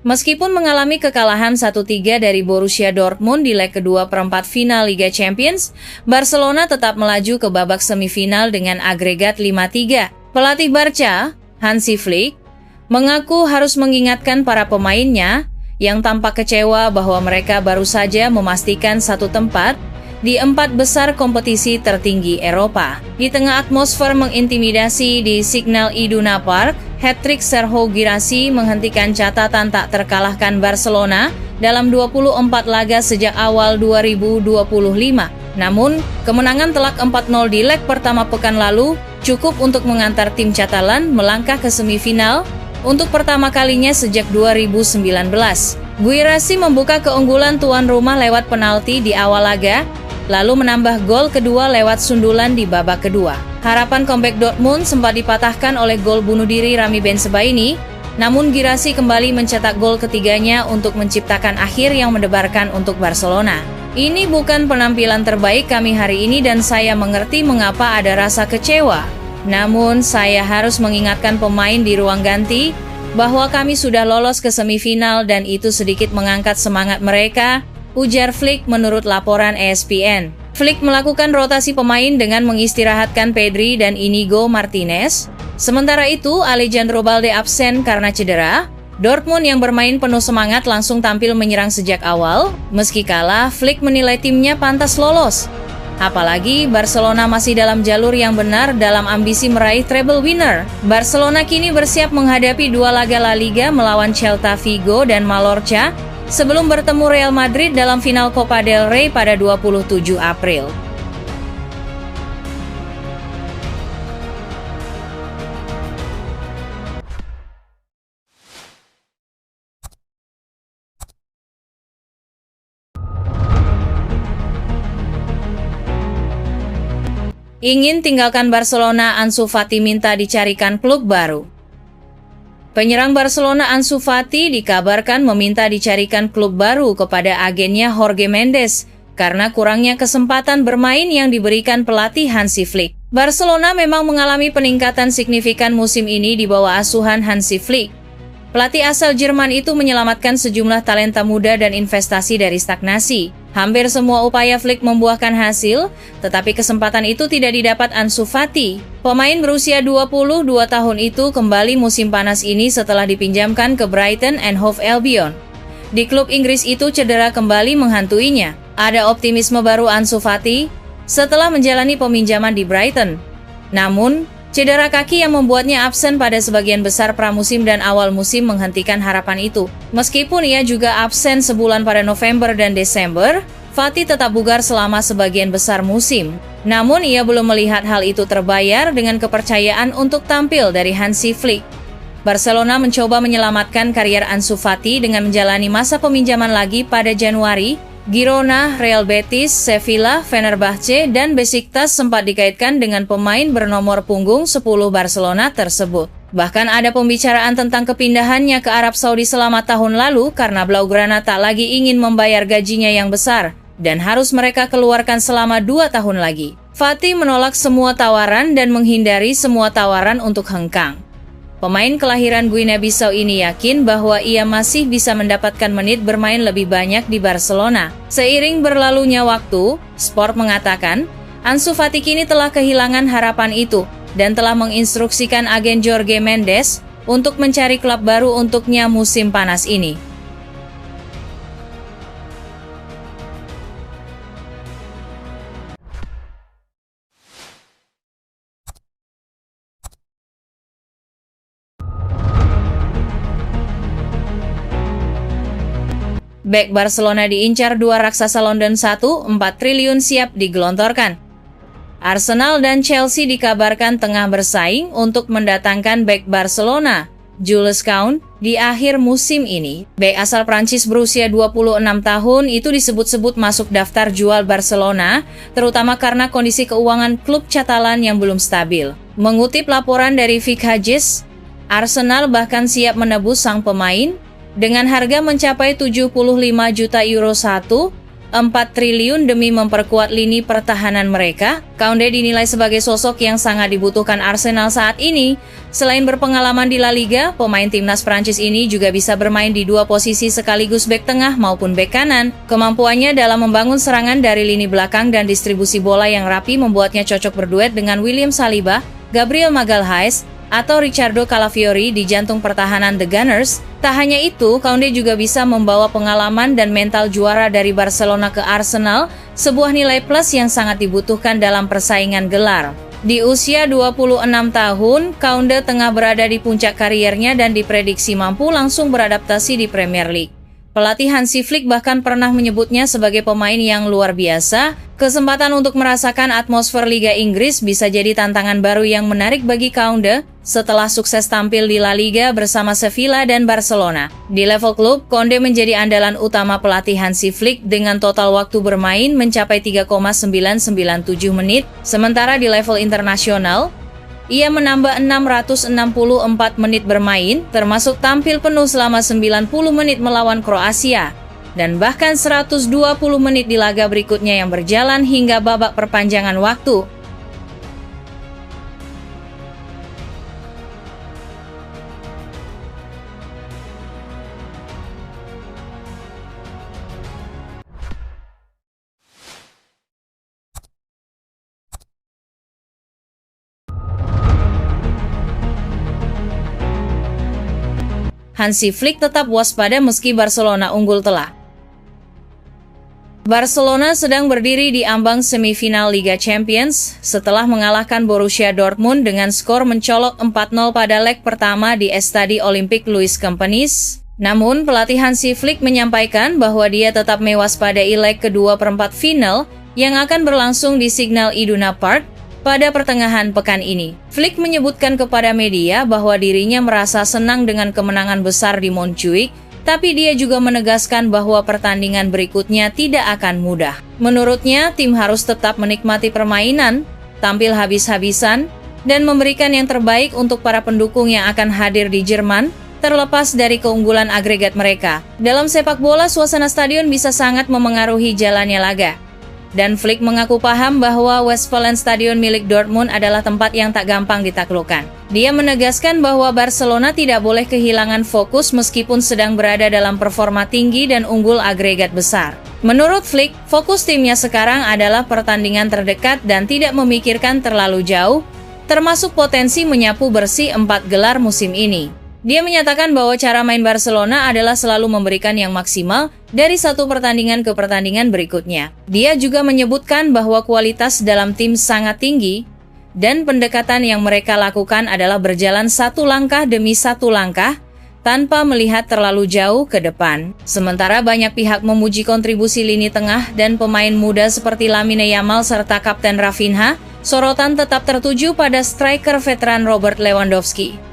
Meskipun mengalami kekalahan 1-3 dari Borussia Dortmund di leg kedua perempat final Liga Champions, Barcelona tetap melaju ke babak semifinal dengan agregat 5-3. Pelatih Barca, Hansi Flick, mengaku harus mengingatkan para pemainnya yang tampak kecewa bahwa mereka baru saja memastikan satu tempat di 4 besar kompetisi tertinggi Eropa. Di tengah atmosfer mengintimidasi di Signal Iduna Park, hat-trick Sergio Guirassy menghentikan catatan tak terkalahkan Barcelona dalam 24 laga sejak awal 2025. Namun, kemenangan telak 4-0 di leg pertama pekan lalu cukup untuk mengantar tim Catalan melangkah ke semifinal untuk pertama kalinya sejak 2019. Guirassy membuka keunggulan tuan rumah lewat penalti di awal laga, lalu menambah gol kedua lewat sundulan di babak kedua. Harapan comeback Dortmund sempat dipatahkan oleh gol bunuh diri Rami Bensebaini, namun Guirassy kembali mencetak gol ketiganya untuk menciptakan akhir yang mendebarkan untuk Barcelona. Ini bukan penampilan terbaik kami hari ini dan saya mengerti mengapa ada rasa kecewa. Namun saya harus mengingatkan pemain di ruang ganti bahwa kami sudah lolos ke semifinal dan itu sedikit mengangkat semangat mereka, ujar Flick menurut laporan ESPN. Flick melakukan rotasi pemain dengan mengistirahatkan Pedri dan Inigo Martinez. Sementara itu, Alejandro Balde absen karena cedera. Dortmund yang bermain penuh semangat langsung tampil menyerang sejak awal. Meski kalah, Flick menilai timnya pantas lolos. Apalagi Barcelona masih dalam jalur yang benar dalam ambisi meraih treble winner. Barcelona kini bersiap menghadapi 2 laga La Liga melawan Celta Vigo dan Mallorca sebelum bertemu Real Madrid dalam final Copa del Rey pada 27 April. Ingin tinggalkan Barcelona, Ansu Fati minta dicarikan klub baru. Penyerang Barcelona Ansu Fati dikabarkan meminta dicarikan klub baru kepada agennya Jorge Mendes karena kurangnya kesempatan bermain yang diberikan pelatih Hansi Flick. Barcelona memang mengalami peningkatan signifikan musim ini di bawah asuhan Hansi Flick. Pelatih asal Jerman itu menyelamatkan sejumlah talenta muda dan investasi dari stagnasi. Hampir semua upaya Flick membuahkan hasil, tetapi kesempatan itu tidak didapat Ansu Fati. Pemain berusia 22 tahun itu kembali musim panas ini setelah dipinjamkan ke Brighton and Hove Albion. Di klub Inggris itu cedera kembali menghantuinya. Ada optimisme baru Ansu Fati setelah menjalani peminjaman di Brighton. Namun, cedera kaki yang membuatnya absen pada sebagian besar pramusim dan awal musim menghentikan harapan itu. Meskipun ia juga absen sebulan pada November dan Desember, Fati tetap bugar selama sebagian besar musim. Namun ia belum melihat hal itu terbayar dengan kepercayaan untuk tampil dari Hansi Flick. Barcelona mencoba menyelamatkan karier Ansu Fati dengan menjalani masa peminjaman lagi pada Januari. Girona, Real Betis, Sevilla, Fenerbahce, dan Besiktas sempat dikaitkan dengan pemain bernomor punggung 10 Barcelona tersebut. Bahkan ada pembicaraan tentang kepindahannya ke Arab Saudi selama tahun lalu karena Blaugrana tak lagi ingin membayar gajinya yang besar dan harus mereka keluarkan selama 2 tahun lagi. Fati menolak semua tawaran dan menghindari semua tawaran untuk hengkang. Pemain kelahiran Guinea-Bissau ini yakin bahwa ia masih bisa mendapatkan menit bermain lebih banyak di Barcelona. Seiring berlalunya waktu, Sport mengatakan, Ansu Fati kini telah kehilangan harapan itu dan telah menginstruksikan agen Jorge Mendes untuk mencari klub baru untuknya musim panas ini. Bek Barcelona diincar 2 raksasa London 4 triliun siap digelontorkan. Arsenal dan Chelsea dikabarkan tengah bersaing untuk mendatangkan bek Barcelona, Jules Koundé, di akhir musim ini. Bek asal Prancis berusia 26 tahun itu disebut-sebut masuk daftar jual Barcelona, terutama karena kondisi keuangan klub Catalan yang belum stabil. Mengutip laporan dari Vic Hagis, Arsenal bahkan siap menebus sang pemain dengan harga mencapai 75 juta euro 1 4 triliun demi memperkuat lini pertahanan mereka. Koundé dinilai sebagai sosok yang sangat dibutuhkan Arsenal saat ini. Selain berpengalaman di La Liga, pemain timnas Prancis ini juga bisa bermain di dua posisi sekaligus bek tengah maupun bek kanan. Kemampuannya dalam membangun serangan dari lini belakang dan distribusi bola yang rapi membuatnya cocok berduet dengan William Saliba, Gabriel Magalhaes, atau Riccardo Calafiori di jantung pertahanan The Gunners. Tak hanya itu, Koundé juga bisa membawa pengalaman dan mental juara dari Barcelona ke Arsenal, sebuah nilai plus yang sangat dibutuhkan dalam persaingan gelar. Di usia 26 tahun, Koundé tengah berada di puncak kariernya dan diprediksi mampu langsung beradaptasi di Premier League. Pelatih Hansi Flick bahkan pernah menyebutnya sebagai pemain yang luar biasa. Kesempatan untuk merasakan atmosfer Liga Inggris bisa jadi tantangan baru yang menarik bagi Koundé setelah sukses tampil di La Liga bersama Sevilla dan Barcelona. Di level klub, Koundé menjadi andalan utama pelatih Hansi Flick dengan total waktu bermain mencapai 3,997 menit, sementara di level internasional, ia menambah 664 menit bermain, termasuk tampil penuh selama 90 menit melawan Kroasia, dan bahkan 120 menit di laga berikutnya yang berjalan hingga babak perpanjangan waktu. Hansi Flick tetap waspada meski Barcelona unggul telak. Barcelona sedang berdiri di ambang semifinal Liga Champions setelah mengalahkan Borussia Dortmund dengan skor mencolok 4-0 pada leg pertama di Estadi Olympique Louis Companys. Namun, pelatih Hansi Flick menyampaikan bahwa dia tetap mewaspadai leg kedua perempat final yang akan berlangsung di Signal Iduna Park pada pertengahan pekan ini. Flick menyebutkan kepada media bahwa dirinya merasa senang dengan kemenangan besar di Montjuic, tapi dia juga menegaskan bahwa pertandingan berikutnya tidak akan mudah. Menurutnya, tim harus tetap menikmati permainan, tampil habis-habisan, dan memberikan yang terbaik untuk para pendukung yang akan hadir di Jerman, terlepas dari keunggulan agregat mereka. Dalam sepak bola, suasana stadion bisa sangat memengaruhi jalannya laga. Dan Flick mengaku paham bahwa Westfalenstadion milik Dortmund adalah tempat yang tak gampang ditaklukkan. Dia menegaskan bahwa Barcelona tidak boleh kehilangan fokus meskipun sedang berada dalam performa tinggi dan unggul agregat besar. Menurut Flick, fokus timnya sekarang adalah pertandingan terdekat dan tidak memikirkan terlalu jauh, termasuk potensi menyapu bersih 4 gelar musim ini. Dia menyatakan bahwa cara main Barcelona adalah selalu memberikan yang maksimal dari satu pertandingan ke pertandingan berikutnya. Dia juga menyebutkan bahwa kualitas dalam tim sangat tinggi dan pendekatan yang mereka lakukan adalah berjalan satu langkah demi satu langkah tanpa melihat terlalu jauh ke depan. Sementara banyak pihak memuji kontribusi lini tengah dan pemain muda seperti Lamine Yamal serta Kapten Rafinha, sorotan tetap tertuju pada striker veteran Robert Lewandowski.